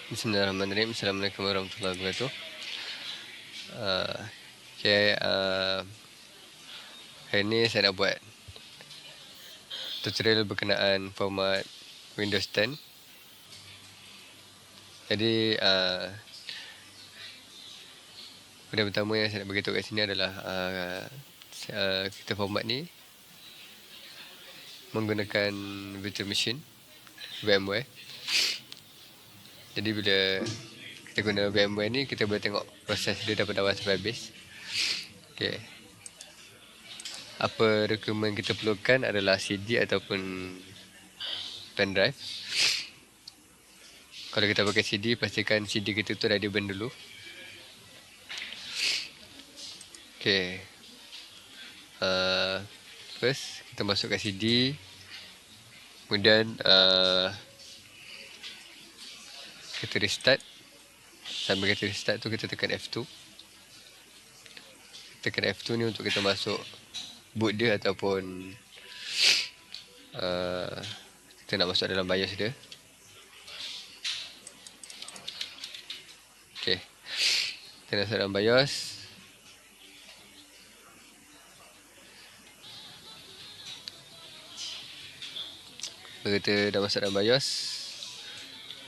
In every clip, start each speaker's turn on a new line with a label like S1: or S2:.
S1: Bismillahirrahmanirrahim. Assalamualaikum warahmatullahi wabarakatuh. Uh, okay, hari ni saya nak buat tutorial berkenaan format Windows 10. Jadi, benda pertama yang saya nak beritahu kat sini adalah kita format ni menggunakan virtual machine VMware. Jadi bila kita guna VMware ni, kita boleh tengok proses dia daripada awal sampai habis. Okay. Apa dokumen kita perlukan adalah CD ataupun pen drive. Kalau kita pakai CD, pastikan CD kita tu dah di-burn dulu. Okay. First, kita masukkan CD. Kemudian kita restart. Sambil kita restart tu, kita tekan F2. Tekan F2 ni untuk kita masuk boot dia ataupun kita nak masuk dalam BIOS dia. Okay. Kita nak masuk dalam BIOS. Bila kita dah masuk dalam BIOS,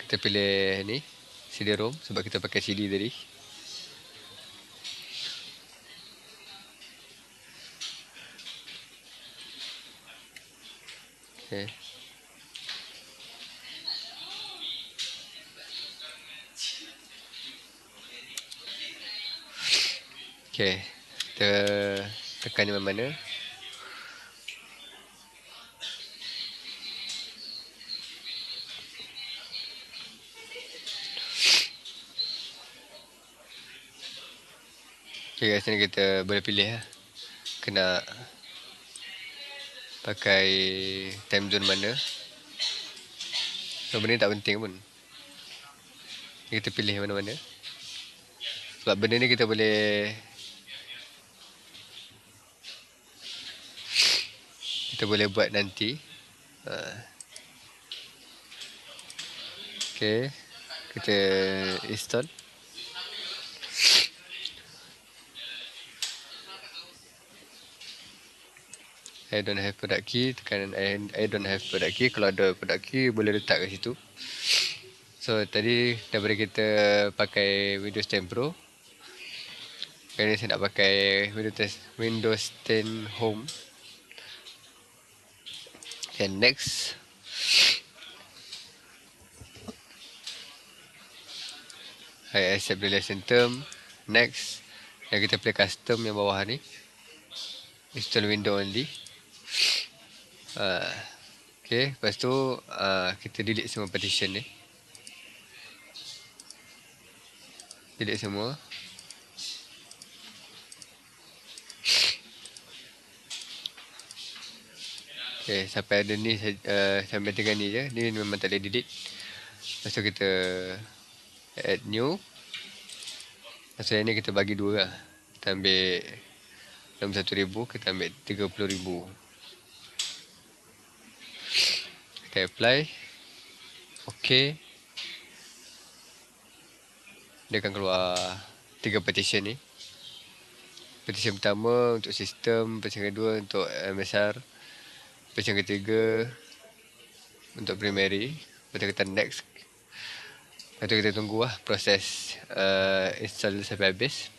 S1: kita pilih ni CD-ROM sebab kita pakai CD tadi. Okay. Okay. Kita tekan di mana-mana. Okay, kat sini kita boleh pilih lah. Kena pakai time zone mana. So, benda ni tak penting pun. Kita pilih mana-mana. Sebab benda ni kita boleh buat nanti. Okay. Kita install. I don't have product key. Tekan I don't have product key. Kalau ada product key, boleh letak kat situ. So, tadi daripada kita pakai Windows 10 Pro. Kali ni saya nak pakai Windows 10 Home. Okay, next. I accept the lesson term. Next. Dan kita play custom yang bawah ni. Install window only. Okay, lepas tu kita delete semua partition ni. Delete semua. Okay, sampai ada ni, sampai dengan ni je. Ni memang tak boleh delete. Lepas tu kita add new. Maksudnya ni kita bagi dua lah. Kita ambil 61,000, kita ambil 30,000. Kita apply. Okay. Dia akan keluar 3 partition ni. Partition pertama untuk sistem, partition kedua untuk MSR, partition ketiga untuk primary. Lepas tu kita next. Lepas tu kita tunggu lah proses install sampai habis.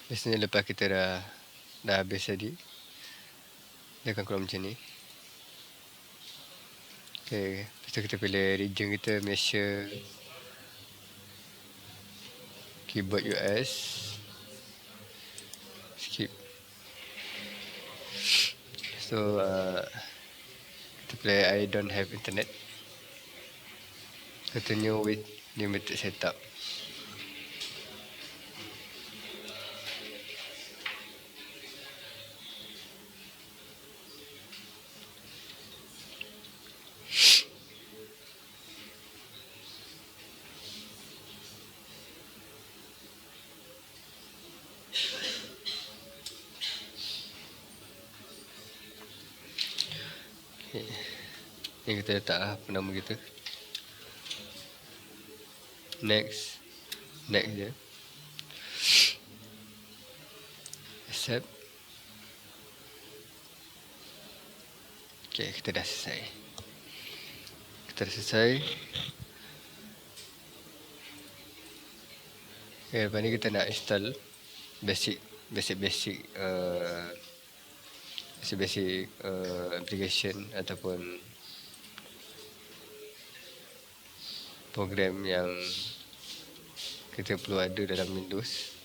S1: Biasanya lepas kita dah habis tadi, dia akan keluar macam ni. Okay, lepas tu kita pilih region kita, Malaysia, keyboard US, skip. So kita pilih I don't have internet, continue with limited setup. Okay. Ni kita letak lah apa nama kita. Next je. Accept. Okay, kita dah selesai. Okay, lepas ni kita nak install basic application ataupun program yang kita perlu ada dalam Windows.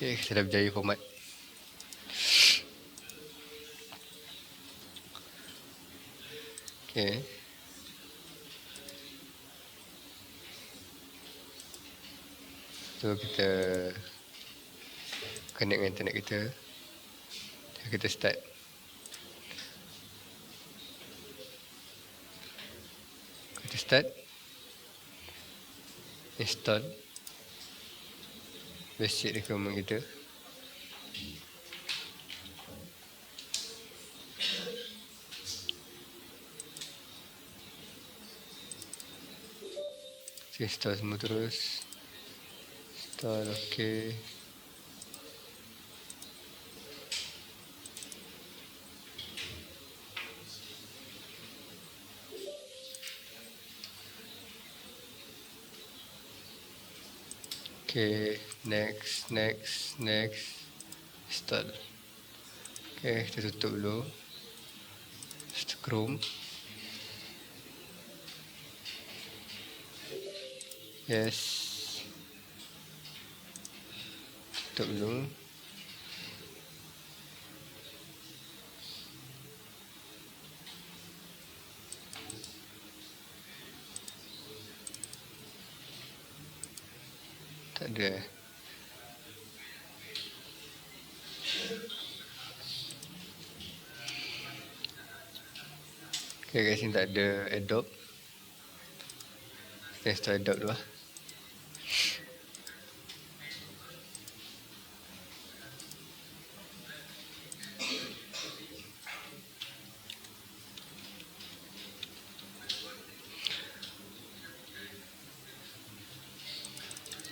S1: Okay, kita dah berjaya format. Okay. So kita connect dengan internet kita. Kita start. Install basic requirement kita. Install semua terus. Install, okay. Okay, next. Install. Okay, kita tutup dulu. Chrome. Yes. Tutup dulu. Tak ada. Okay guys, ni tak ada Adobe. Kita install Adobe dulu lah.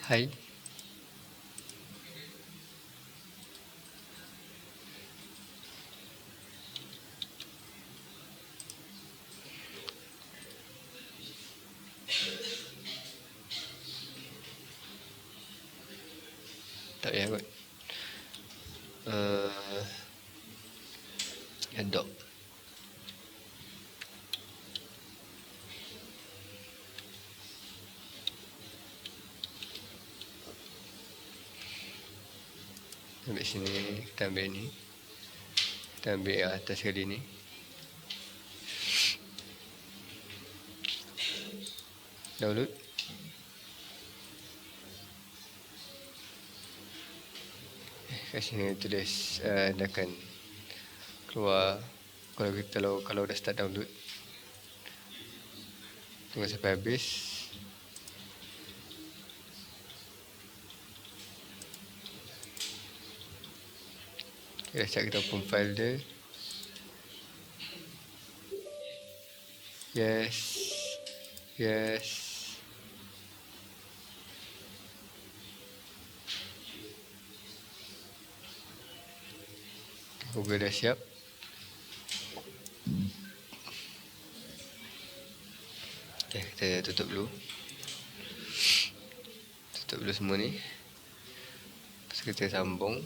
S1: Hide. Tak payah kot. Adobe. Ambil sini, kita ambil ni. Kita ambil yang atas sekali ni. Download. Kat sini tulis dah akan keluar Kalau dah start download, tunggu sampai habis. Okay, dah kita open file dia. Yes. Google dah siap. Okay, kita tutup dulu semua ni. Lepas kita sambung.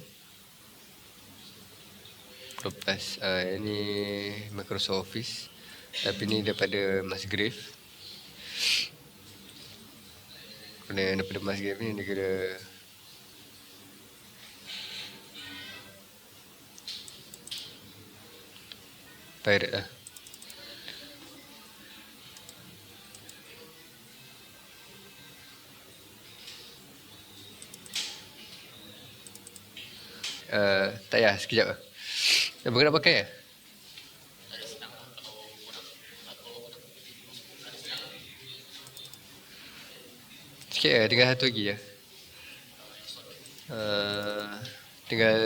S1: Lepas ini Microsoft Office, tapi ni daripada Musgrave. Kerana daripada Musgrave ni dia kira pirate lah. Tak payah, sekejap lah. Bukan nak pakai lah. Sikit lah, tinggal satu lagi lah. Tinggal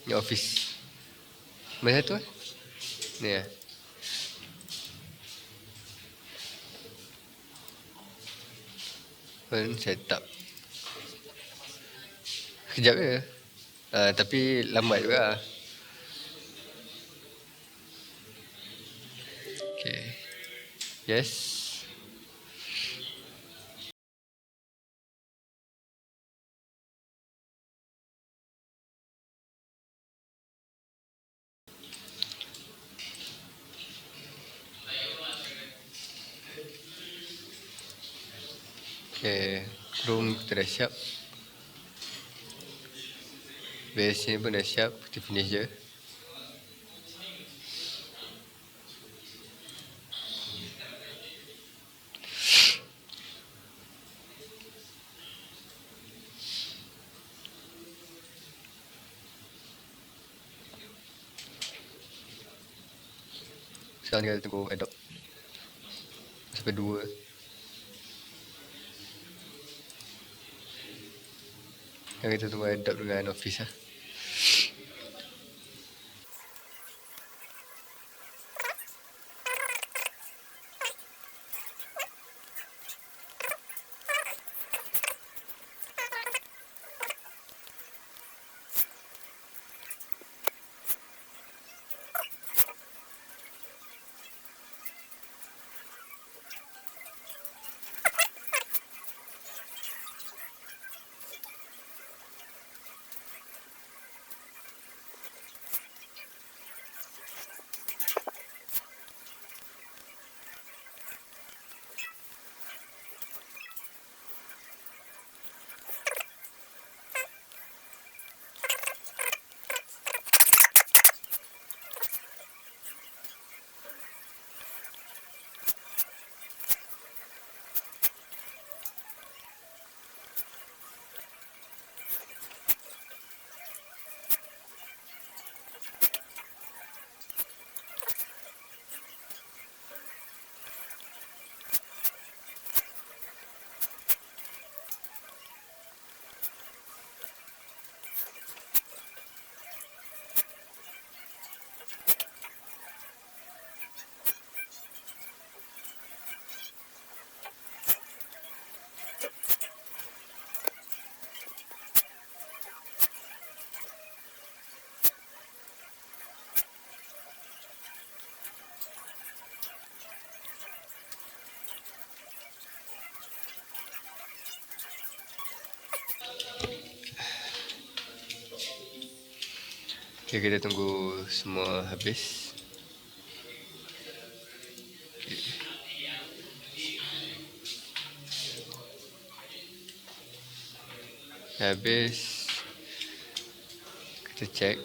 S1: ni Office. Mana satu lah? Ni lah. Setup. Sekejap je. Tapi lambat juga. Okay. Yes. Okay. Chrome kita dah siap. Base ni pun dah siap. Kita finish je. Sekarang tinggal tunggu adopt sampai 2. Sekarang kita tunggu adopt dengan Office lah. Okay, kita tunggu semua habis. Okay. Habis. Kita check.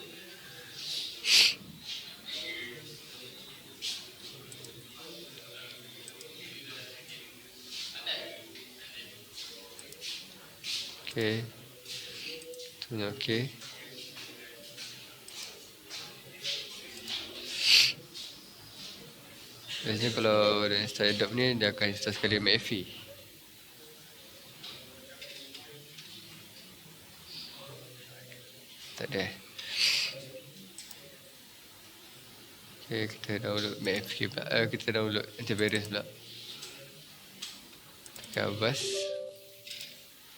S1: Okay. Itu punya okay. Biasanya kalau dia install Adobe ni, dia akan install sekali McAfee. Tak ada. Okay, kita download McAfee pula. Kita download antivirus pula. Tekan Avast.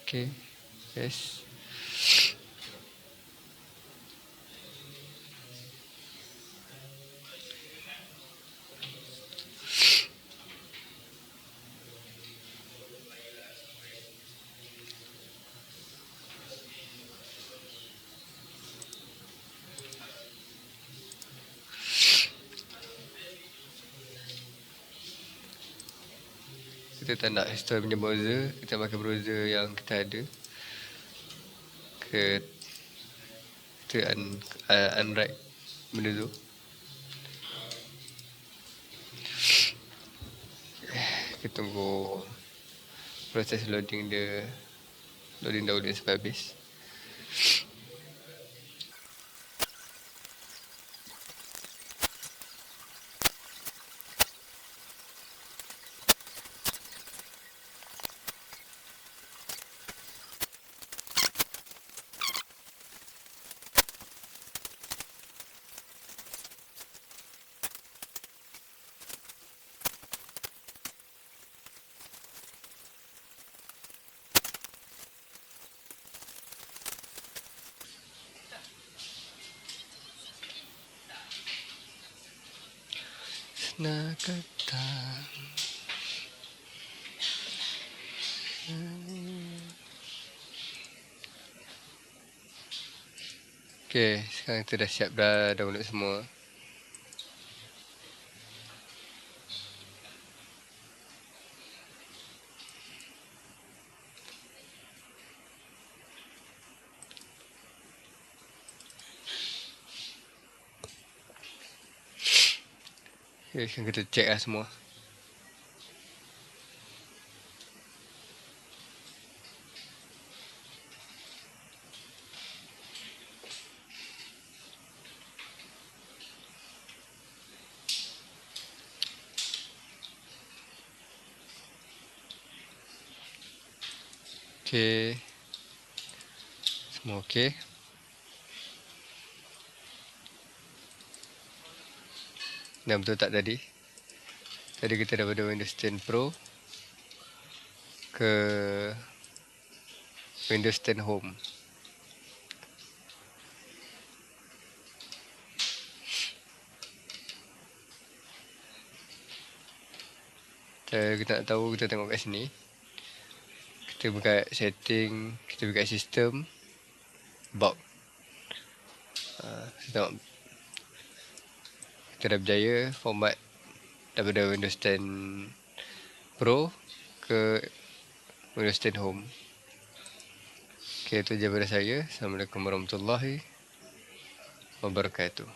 S1: Okay. Yes. Kita tak nak install punya browser, kita pakai browser yang kita ada. Kita unwrite benda tu. Kita tunggu proses loading dia, loading download sampai habis. Nak kata okay, sekarang kita dah siap dah download semua. Okay, sekarang kita check lah semua. Okay, semua okay. Dah betul tak tadi? Tadi kita daripada Windows 10 Pro ke Windows 10 Home. Kita nak tahu, kita tengok kat sini. Kita buka setting, kita buka sistem, bulk. Kita tengok kita dah berjaya format daripada Windows 10 Pro ke Windows 10 Home. Okay, itu je daripada saya. Assalamualaikum warahmatullahi wabarakatuh.